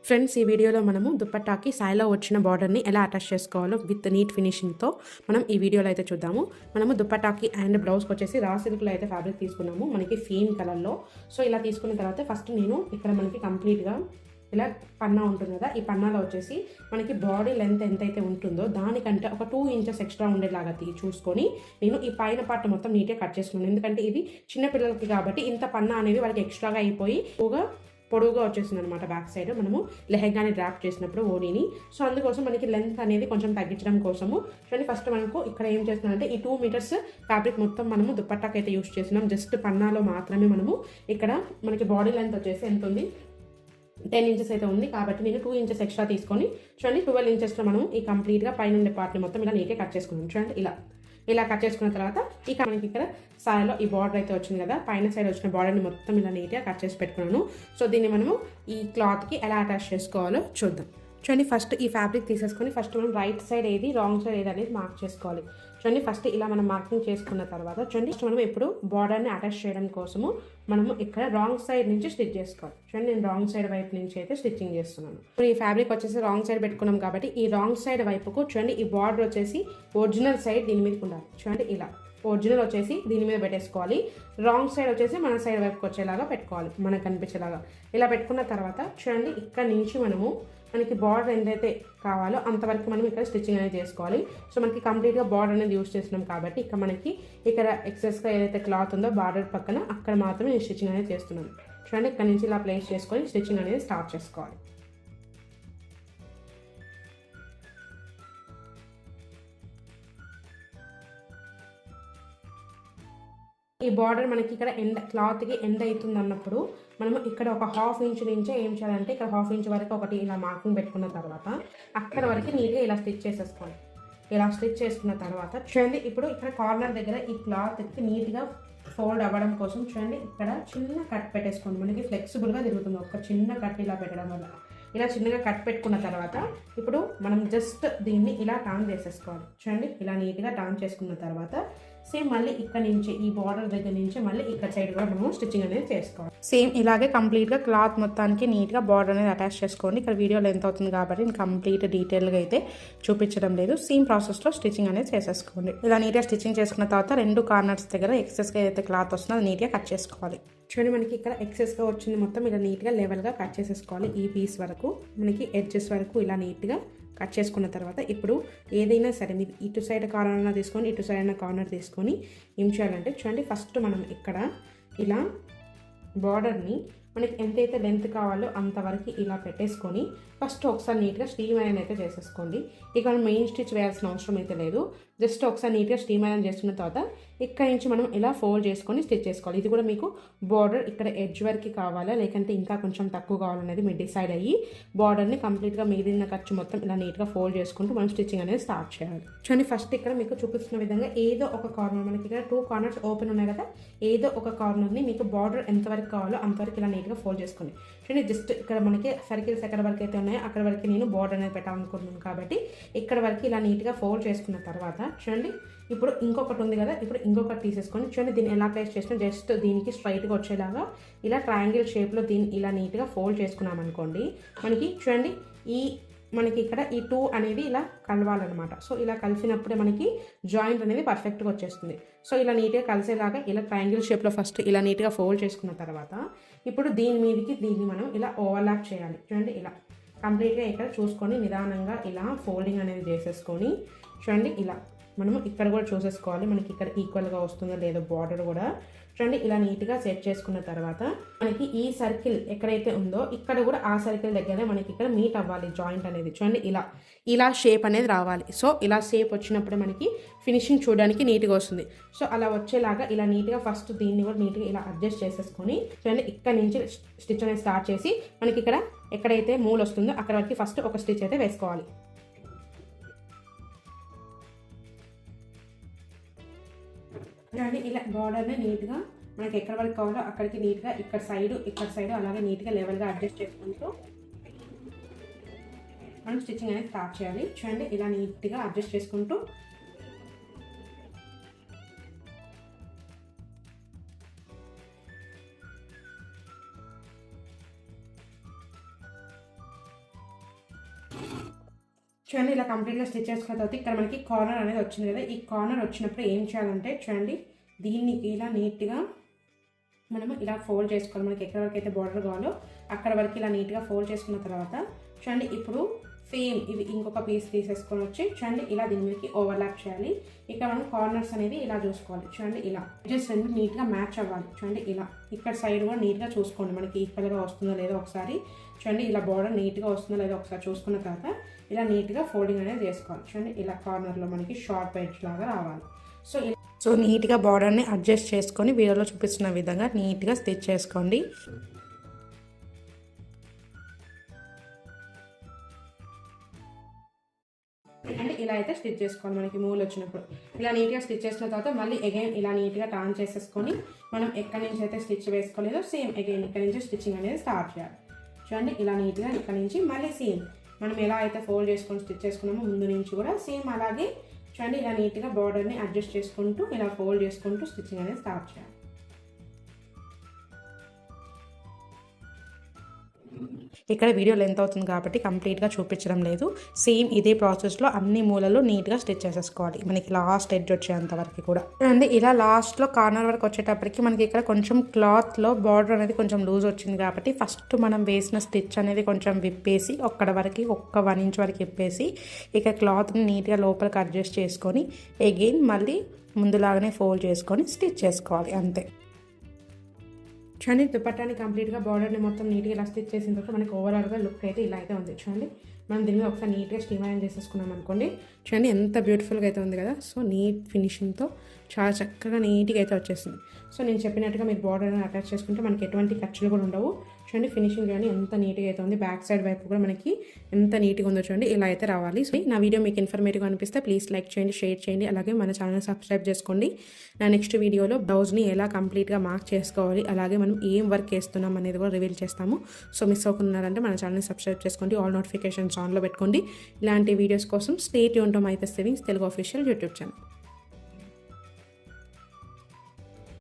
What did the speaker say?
Friends, ఈ వీడియోలో మనము దుపట్టాకి సాయిలో వచ్చిన బార్డర్ని ఎలా అటాచ్ చేసుకోవాలో విత్ నీట్ ఫినిషింగ్తో మనం ఈ వీడియోలో అయితే చూద్దాము. మనము దుపట్టాకి అండ్ బ్లౌజ్కి వచ్చేసి రా సిల్క్లో అయితే ఫ్యాబ్రిక్ తీసుకున్నాము, మనకి ఫీన్ కలర్లో. సో ఇలా తీసుకున్న తర్వాత ఫస్ట్ నేను ఇక్కడ మనకి కంప్లీట్గా ఇలా పన్నా ఉంటుంది కదా, ఈ పన్నాలో వచ్చేసి మనకి బాడీ లెంత్ ఎంతైతే ఉంటుందో దానికంటే ఒక 2 ఇంచెస్ ఎక్స్ట్రా ఉండేలాగా చూసుకొని నేను ఈ పైన పార్ట్ మొత్తం నీట్గా కట్ చేసుకున్నాను. ఎందుకంటే ఇది చిన్నపిల్లలకి కాబట్టి ఇంత పన్నా అనేది వాళ్ళకి ఎక్స్ట్రాగా అయిపోయి పొడవుగా వచ్చేసింది అనమాట. బ్యాక్ సైడ్ మనము లెహెంగాని డ్రాప్ చేసినప్పుడు ఓనీని, సో అందుకోసం మనకి లెంత్ అనేది కొంచెం తగ్గించడం కోసము చూడండి ఫస్ట్ మనకు ఇక్కడ ఏం చేస్తున్నామంటే ఈ 2 మీటర్స్ ఫ్యాబ్రిక్ మొత్తం మనము దుపట్టాకి అయితే యూస్ చేస్తున్నాం. జస్ట్ పన్నాలో మాత్రమే మనము ఇక్కడ మనకి బాడీ లెంత్ వచ్చేసి ఎంత ఉంది, 10 ఇంచెస్ అయితే ఉంది కాబట్టి నేను 2 ఇంచెస్ ఎక్స్ట్రా తీసుకొని చూడండి 12 ఇంచెస్లో మనం ఈ కంప్లీట్గా పైన ఉండే పార్ట్ని మొత్తం ఇలా నీట్గా కట్ చేసుకున్నాం. చూడండి ఇలా కట్ చేసుకున్న తర్వాత ఇక మనకి ఇక్కడ సాయిలో ఈ బార్డర్ అయితే వచ్చింది కదా, పైన సైడ్ వచ్చిన బార్డర్ని మొత్తం ఇలా నీట్గా కట్ చేసి పెట్టుకున్నాను. సో దీన్ని మనము ఈ క్లాత్కి ఎలా అటాచ్ చేసుకోవాలో చూద్దాం. చూడండి ఫస్ట్ ఈ ఫ్యాబ్రిక్ తీసేసుకొని ఫస్ట్ మనం రైట్ సైడ్ ఏది రాంగ్ సైడ్ ఏది అనేది మార్క్ చేసుకోవాలి. చూడండి ఫస్ట్ ఇలా మనం మార్కింగ్ చేసుకున్న తర్వాత చూడండి మనం ఇప్పుడు బార్డర్ని అటాచ్ చేయడం కోసము మనము ఇక్కడ రాంగ్ సైడ్ నుంచి స్టిచ్ చేసుకోవాలి. చూడండి నేను రాంగ్ సైడ్ వైపు నుంచి అయితే స్టిచ్చింగ్ చేస్తున్నాను. ఇప్పుడు ఈ ఫ్యాబ్రిక్ వచ్చేసి రాంగ్ సైడ్ పెట్టుకున్నాం కాబట్టి ఈ రాంగ్ సైడ్ వైపుకు చూడండి ఈ బార్డర్ వచ్చేసి ఒరిజినల్ సైడ్ దీని మీదకి ఉండాలి. చూడండి ఇలా ఒరిజినల్ వచ్చేసి దీని మీద పెట్టేసుకోవాలి, రాంగ్ సైడ్ వచ్చేసి మన సైడ్ వైపుకి వచ్చేలాగా పెట్టుకోవాలి, మనకు కనిపించేలాగా. ఇలా పెట్టుకున్న తర్వాత చూడండి ఇక్కడ నుంచి మనకి బార్డర్ ఎంతైతే కావాలో అంతవరకు మనం ఇక్కడ స్టిచ్చింగ్ అనేది చేసుకోవాలి. సో మనకి కంప్లీట్గా బార్డర్ అనేది యూస్ చేస్తున్నాం కాబట్టి ఇక్కడ ఎక్సెస్గా ఏదైతే క్లాత్ ఉందో బార్డర్ పక్కన అక్కడ మాత్రమే నేను స్టిచ్చింగ్ అనేది చేస్తున్నాను. చూడండి ఇక్కడ నుంచి ఇలా ప్లేస్ చేసుకొని స్టిచ్చింగ్ అనేది స్టార్ట్ చేసుకోవాలి. ఈ బార్డర్ మనకి ఇక్కడ క్లాత్కి ఎండ్ అవుతుంది అన్నప్పుడు మనము ఇక్కడ ఒక 1/2 ఇంచ్ నుంచే ఏం చేయాలంటే ఇక్కడ 1/2 ఇంచ్ వరకు ఒకటి ఇలా మార్కింగ్ పెట్టుకున్న తర్వాత అక్కడ వరకు నీట్గా ఇలా స్టిచ్ చేసేసుకోవాలి. ఇలా స్టిచ్ చేసుకున్న తర్వాత చూడండి ఇప్పుడు ఇక్కడ కార్నర్ దగ్గర ఈ క్లాత్కి నీట్గా ఫోల్డ్ అవ్వడం కోసం చూడండి ఇక్కడ చిన్న కట్ పెట్టేసుకోండి. మనకి ఫ్లెక్సిబుల్గా తిరుగుతుంది ఒక చిన్న కట్ ఇలా పెట్టడం వల్ల. ఇలా చిన్నగా కట్ పెట్టుకున్న తర్వాత ఇప్పుడు మనం జస్ట్ దీన్ని ఇలా టర్న్ చేసేసుకోవాలి. చూడండి ఇలా నీట్గా టర్న్ చేసుకున్న తర్వాత సేమ్ మళ్ళీ ఇక్కడ నుంచి ఈ బార్డర్ దగ్గర నుంచి మళ్ళీ ఇక్కడ సైడ్ కూడా మనం స్టిచ్చింగ్ అనేది చేసుకోవాలి. సేమ్ ఇలాగే కంప్లీట్గా క్లాత్ మొత్తానికి నీట్గా బార్డర్ అనేది అటాచ్ చేసుకోండి. ఇక్కడ వీడియోలో ఎంత అవుతుంది కాబట్టి నేను కంప్లీట్ డీటెయిల్గా అయితే చూపించడం లేదు, సేమ్ ప్రాసెస్లో స్టిచ్చింగ్ అనేది చేసేసుకోండి. ఇలా నీట్గా స్టిచ్చింగ్ చేసుకున్న తర్వాత 2 కార్నర్స్ దగ్గర ఎక్సెస్గా ఏదైతే క్లాత్ వస్తుందో అది నీట్గా కట్ చేసుకోవాలి. చూడండి మనకి ఇక్కడ ఎక్సెస్గా వచ్చింది మొత్తం ఇలా నీట్గా లెవెల్గా కట్ చేసేసుకోవాలి. ఈ పీస్ వరకు మనకి ఎడ్జెస్ వరకు ఇలా నీట్గా కట్ చేసుకున్న తర్వాత ఇప్పుడు ఏదైనా సరే మీరు ఇటు సైడ్ కార్నర్ తీసుకొని ఇటు సైడ్ అయినా కార్నర్ తీసుకొని ఏం చేయాలంటే చూడండి ఫస్ట్ మనం ఇక్కడ ఇలా బార్డర్ని మనకి ఎంతైతే లెంత్ కావాలో అంతవరకు ఇలా పెట్టేసుకొని ఫస్ట్ ఒకసారి నీట్గా స్టీమ్ ఐరన్ అయితే చేసేసుకోండి. ఇక్కడ మెయిన్ స్టిచ్ వేయాల్సిన అవసరం అయితే లేదు, జస్ట్ ఒకసారి నీట్గా స్టీమ్ ఐరన్ చేసుకున్న తర్వాత ఇక్కడ నుంచి మనం ఇలా ఫోల్డ్ చేసుకొని స్టిచ్ చేసుకోవాలి. ఇది కూడా మీకు బార్డర్ ఇక్కడ ఎడ్జ్ వరకు కావాలా లేకంటే ఇంకా కొంచెం తక్కువ కావాలనేది మీరు డిసైడ్ అయ్యి బార్డర్ని కంప్లీట్గా మిగిలిన ఖర్చు మొత్తం ఇలా నీట్గా ఫోల్డ్ చేసుకుంటూ మనం స్టిచ్చింగ్ అనేది స్టార్ట్ చేయాలి. చూడండి ఫస్ట్ ఇక్కడ మీకు చూపిస్తున్న విధంగా ఏదో ఒక కార్నర్, మనకి ఇక్కడ 2 కార్నర్స్ ఓపెన్ ఉన్నాయి కదా, ఏదో ఒక కార్నర్ని మీకు బార్డర్ ఎంతవరకు కావాలో అంతవరకు ఇలా నీట్గా ఫోల్డ్ చేసుకోండి. చూడండి జస్ట్ ఇక్కడ మనకి సర్కిల్స్ ఎక్కడ వరకు అయితే ఉన్నాయో అక్కడ వరకు నేను బార్డర్ అనేది పెట్టాలనుకుంటున్నాను కాబట్టి ఇక్కడ వరకు ఇలా నీట్గా ఫోల్డ్ చేసుకున్న తర్వాత చూడండి ఇప్పుడు ఇంకొకటి ఉంది కదా, ఇప్పుడు ఇంకొకటి తీసేసుకొని చూడండి దీన్ని ఎలా ప్లేస్ చేసినా జస్ట్ దీనికి స్ట్రైట్గా వచ్చేలాగా ఇలా ట్రయాంగిల్ షేప్లో దీన్ని ఇలా నీట్గా ఫోల్డ్ చేసుకున్నాం అనుకోండి. మనకి చూడండి మనకి ఇక్కడ ఈ 2 అనేది ఇలా కలవాలన్నమాట. సో ఇలా కలిసినప్పుడే మనకి జాయింట్ అనేది పర్ఫెక్ట్గా వచ్చేస్తుంది. సో ఇలా నీట్గా కలిసేలాగా ఇలా ట్రయాంగిల్ షేప్లో ఫస్ట్ ఇలా నీట్గా ఫోల్డ్ చేసుకున్న తర్వాత ఇప్పుడు దీన్ని మనం ఇలా ఓవర్లాప్ చేయాలి. చూడండి ఇలా కంప్లీట్గా ఇక్కడ చూసుకొని నిదానంగా ఇలా ఫోల్డింగ్ అనేది చేసేసుకొని చూడండి ఇలా మనము ఇక్కడ కూడా చూసేసుకోవాలి మనకి ఇక్కడ ఈక్వల్గా వస్తుందో లేదో బార్డర్ కూడా. చూడండి ఇలా నీట్గా సెట్ చేసుకున్న తర్వాత మనకి ఈ సర్కిల్ ఎక్కడైతే ఉందో ఇక్కడ కూడా ఆ సర్కిల్ దగ్గరే మనకి ఇక్కడ మీట్ అవ్వాలి జాయింట్ అనేది. చూడండి ఇలా షేప్ అనేది రావాలి. సో ఇలా షేప్ వచ్చినప్పుడు మనకి ఫినిషింగ్ చూడడానికి నీట్గా వస్తుంది. సో అలా వచ్చేలాగా ఇలా నీట్గా ఫస్ట్ దీన్ని కూడా నీట్గా ఇలా అడ్జస్ట్ చేసేసుకొని చూడండి ఇక్కడ నుంచి స్టిచ్ అనేది స్టార్ట్ చేసి మనకి ఇక్కడ ఎక్కడైతే మూల వస్తుందో అక్కడ వరకు ఫస్ట్ ఒక స్టిచ్ అయితే వేసుకోవాలి. చూడండి ఇలా బార్డర్ని నీట్గా మనకి ఎక్కడ వరకు కావాలో అక్కడికి నీట్గా ఇక్కడ సైడ్ అలాగే నీట్గా లెవెల్గా అడ్జస్ట్ చేసుకుంటూ మనం స్టిచ్చింగ్ అనేది స్టార్ట్ చేయాలి. చూడండి ఇలా నీట్గా అడ్జస్ట్ చేసుకుంటూ చూడండి ఇలా కంప్లీట్గా స్టిచ్ చేసుకున్న తర్వాత ఇక్కడ మనకి కార్నర్ అనేది వచ్చింది కదా, ఈ కార్నర్ వచ్చినప్పుడు ఏం చేయాలంటే చూడండి దీన్ని ఇలా నీట్గా మనము ఇలా ఫోల్డ్ చేసుకోవాలి. మనకి ఎక్కడ వరకు అయితే బార్డర్ కావాలో అక్కడ వరకు ఇలా నీట్గా ఫోల్డ్ చేసుకున్న తర్వాత చూడండి ఇప్పుడు సేమ్ ఇవి ఇంకొక పీస్ తీసేసుకొని వచ్చి చూడండి ఇలా దీని మీదకి ఓవర్లాప్ చేయాలి. ఇక్కడ మనం కార్నర్స్ అనేది ఇలా చూసుకోవాలి. చూడండి ఇలా జస్ట్ రెండు నీట్గా మ్యాచ్ అవ్వాలి. చూడండి ఇలా ఇక్కడ సైడ్ కూడా నీట్గా చూసుకోండి మనకి ఈక్వల్గా వస్తుందో లేదో ఒకసారి. చూడండి ఇలా బార్డర్ నీట్గా వస్తుందో లేదో ఒకసారి చూసుకున్న తర్వాత ఇలా నీట్గా ఫోల్డింగ్ అనేది చేసుకోవాలి. చూడండి ఇలా కార్నర్లో మనకి షార్ప్ ఎడ్జ్ లాగా రావాలి. సో నీట్గా బార్డర్ని అడ్జస్ట్ చేసుకొని వీడియోలో చూపిస్తున్న విధంగా నీట్గా స్టిచ్ చేసుకోండి. అంటే ఇలా అయితే స్టిచ్ చేసుకోవాలి. మనకి మూలు వచ్చినప్పుడు ఇలా నీట్గా స్టిచ్ చేసిన తర్వాత మళ్ళీ అగైన్ ఇలా నీట్గా టర్న్ చేసేసుకొని మనం ఎక్కడి నుంచి అయితే స్టిచ్ వేసుకోలేదో సేమ్ అగైన్ ఇక్కడ నుంచి స్టిచ్చింగ్ అనేది స్టార్ట్ చేయాలి. చూడండి ఇలా నీట్గా ఇక్కడ నుంచి మళ్ళీ సేమ్ మనం ఎలా అయితే ఫోల్డ్ చేసుకొని స్టిచ్ చేసుకున్నామో ముందు నుంచి కూడా సేమ్ అలాగే చూడండి ఇలా నీట్గా బార్డర్ని అడ్జస్ట్ చేసుకుంటూ ఇలా ఫోల్డ్ చేసుకుంటూ స్టిచ్చింగ్ అనేది స్టార్ట్ చేయాలి. ఇక్కడ వీడియో లెంత్ అవుతుంది కాబట్టి కంప్లీట్గా చూపించడం లేదు. సేమ్ ఇదే ప్రాసెస్లో అన్ని మూలలు నీట్గా స్టిచ్ చేసేసుకోవాలి మనకి లాస్ట్ ఎడ్జ్ వచ్చేంత వరకు కూడా. అండ్ ఇలా లాస్ట్లో కార్నర్ వరకు వచ్చేటప్పటికి మనకి ఇక్కడ కొంచెం క్లాత్లో బార్డర్ అనేది కొంచెం లూజ్ వచ్చింది కాబట్టి ఫస్ట్ మనం వేసిన స్టిచ్ అనేది కొంచెం విప్పేసి ఒక్కడ వరకు ఒక్క 1 ఇంచ్ వరకు విప్పేసి ఇక క్లాత్ని నీట్గా లోపలికి అడ్జస్ట్ చేసుకొని అగైన్ మళ్ళీ ముందులాగానే ఫోల్డ్ చేసుకొని స్టిచ్ చేసుకోవాలి అంతే. చూడండి దుపట్టాని కంప్లీట్గా బార్డర్ని మొత్తం నీట్గా ఇలా స్టిచ్ చేసిన తర్వాత మనకి ఓవరాల్గా లుక్ అయితే ఇలా అయితే ఉంది. చూడండి మనం దీన్ని ఒకసారి నీట్గా స్టీమ్ ఐరన్ చేసేసుకున్నాం అనుకోండి. చూడండి ఎంత బ్యూటిఫుల్గా అయితే ఉంది కదా. సో నీట్ ఫినిషింగ్తో చాలా చక్కగా నీట్గా అయితే వచ్చేస్తుంది. సో నేను చెప్పినట్టుగా మీరు బార్డర్ని అటాచ్ చేసుకుంటే మనకి ఎటువంటి ఖర్చులు కూడా ఉండవు. చూడండి ఫినిషింగ్ చూడండి ఎంత నీట్గా అయితే ఉంది. బ్యాక్ సైడ్ వైపు కూడా మనకి ఎంత నీట్గా ఉందో చూడండి ఇలా అయితే రావాలి. సో నా వీడియో మీకు ఇన్ఫర్మేటివ్గా అనిపిస్తే ప్లీజ్ లైక్ చేయండి, షేర్ చేయండి, అలాగే మన ఛానల్ సబ్స్క్రైబ్ చేసుకోండి. నా నెక్స్ట్ వీడియోలో బ్లౌజ్ని ఎలా కంప్లీట్గా మార్క్ చేసుకోవాలి, అలాగే మనం ఏం వర్క్ చేస్తున్నాం అనేది కూడా రివీల్ చేస్తాము. సో మిస్ అవుతున్నారంటే మన ఛానల్ని సబ్స్క్రైబ్ చేసుకోండి, ఆల్ నోటిఫికేషన్స్ ఆన్లో పెట్టుకోండి. ఇలాంటి వీడియోస్ కోసం stay tuned to my savings Telugu official YouTube channel.